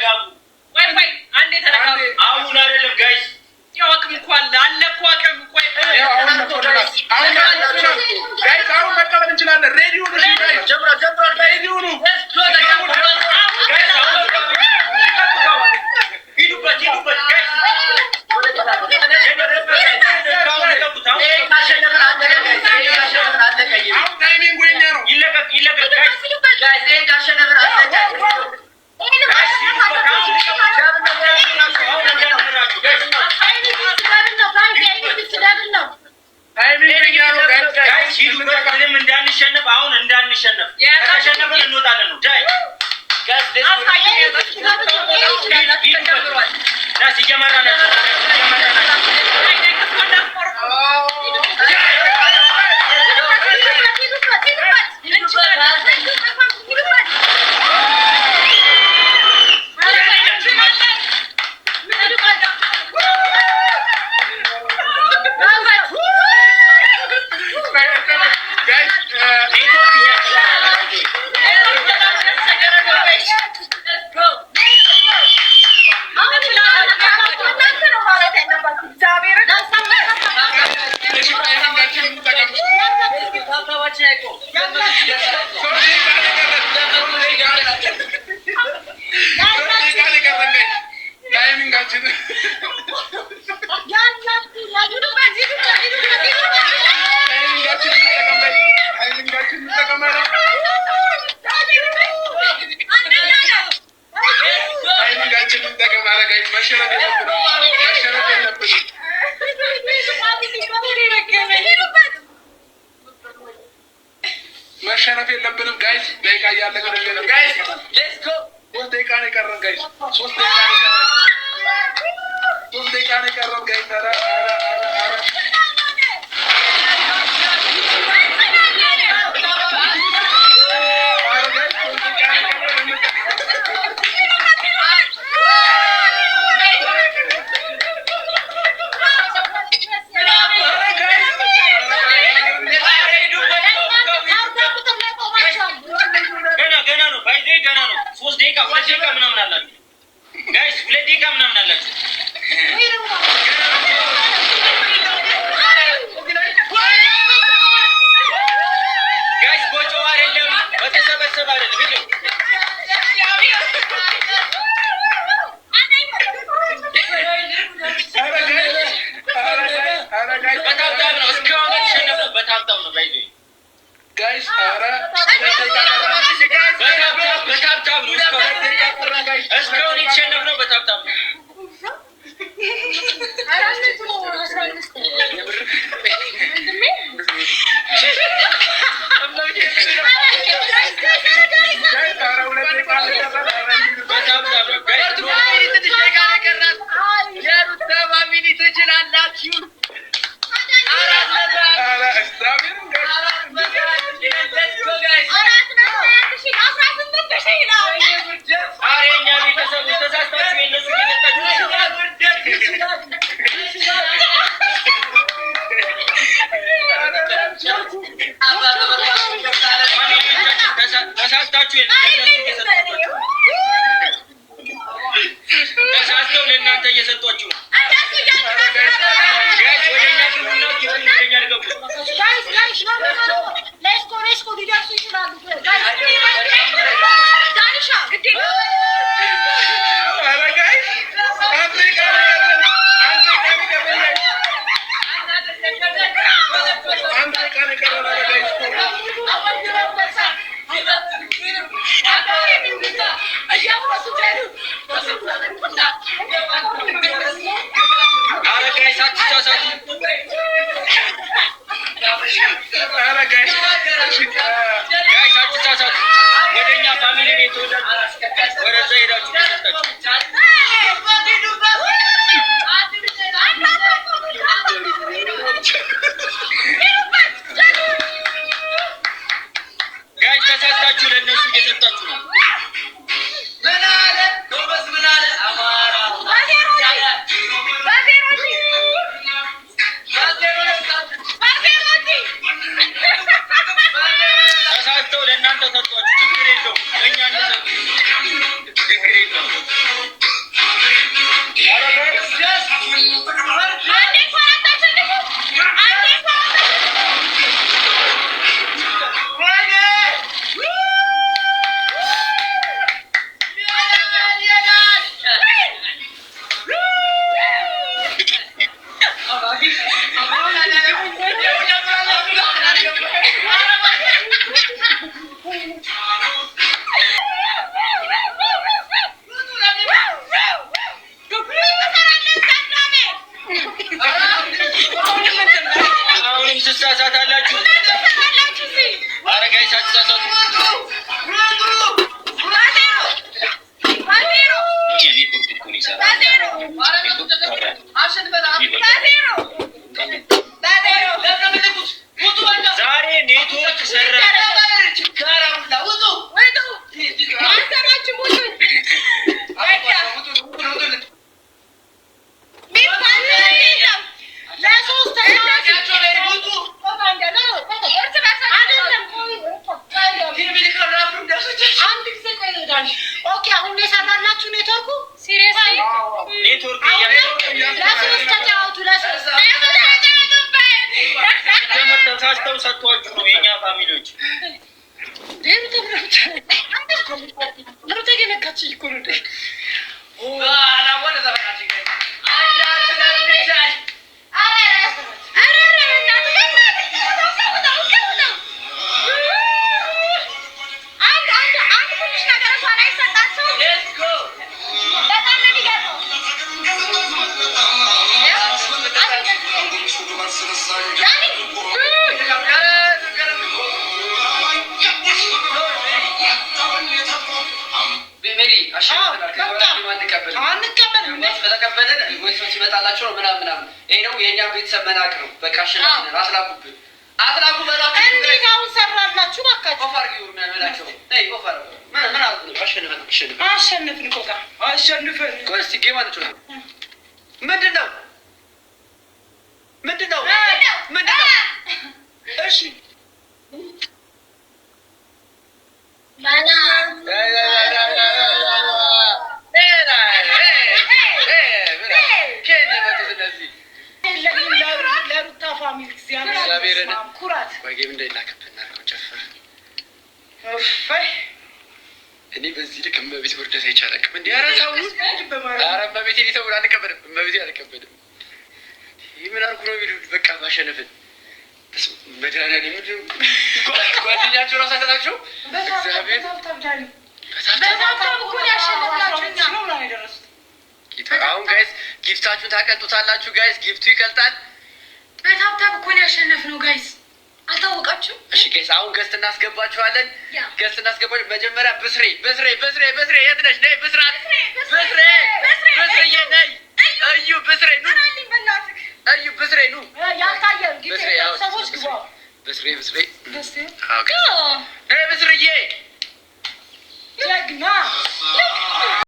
ተረጋጉ። ወይ አንዴ ተረጋጉ። አሁን አይደለም ጋይስ ያውቅም እንኳን አለ እኮ አቅም ቆይ አሁን ጋይስ አሁን መቀበል እንችላለን። ሬዲዮ ነው ጋይስ ጀምራ ሬዲዮ ነው ሂዱበት ጋይስ ታይሚንግ ወይኛ ነው ይለቀቅ ምንም እንዳንሸነፍ አሁን እንዳንሸነፍ ከተሸነፍን እንወጣለን ነው ዳይ ናስ እየመራ ናቸው መሸነፍ የለብንም ጋይስ። ደቂቃ እያለቀ ነው ጋይስ። ሌትስ ጎ 3 ደቂቃ ነው የቀረን ጋይስ። 3 ደቂቃ ነው የቀረን ጋይስ። ኦኬ አሁን የሰራላችሁ ኔትወርኩ ሲሪየስሊ ኔትወርክ ለሶስት ተጫወቱ ለሶስት ተሳስተው ሰጥቷችሁ ነው የኛ ፋሚሊዎች ሲመጣላቸው ምናምን ይሄ ነው የኛ ቤተሰብ መናቅ ነው። በቃ አሸናፊ አስላኩብን አስላኩ በላችሁ እንዴት አሁን ሰራላችሁ? ባካችሁ ኦፈር ጊው የሚያመላቸው ነይ ኦፈር ምን አልኩ አሸንፈን ኮካ አሸንፈን ኮስቲ ጌም አለች ነው ምንድነው እሺ ማና ኩራት ወይም እንዳይላከብን እናድርገው። ጨፍር እኔ በዚህ ልክ እመቤት ወርደት አይቻልም እንዴ? ኧረ ተው! ኧረ እመቤቴ ሊተውን አንቀበልም። እመቤቴ አልቀበልም። ይህ ምን አልኩ ነው የሚሉት? በቃ ማሸነፍን መድኃኒዓለም ምንድን ጓደኛቸው ራሱ አይተናቸው እግዚአብሔር አሁን ጋይስ ጊፍታችሁን ታቀልጡታላችሁ። ጋይስ ጊፍቱ ይቀልጣል። በታብታብ እኮ ነው ያሸነፍነው ጋይስ፣ አልታወቃችሁም? እሺ ጋይስ አሁን ገስት እናስገባችኋለን። ገስት እናስገባችሁ። መጀመሪያ ብስሬ የት ነሽ? ነይ ብስራት ብስሬ ነይ። እዩ ብስሬ ኑ፣ እዩ ብስሬ ኑ። ያልታየ ሰዎች ግባ። ብስሬ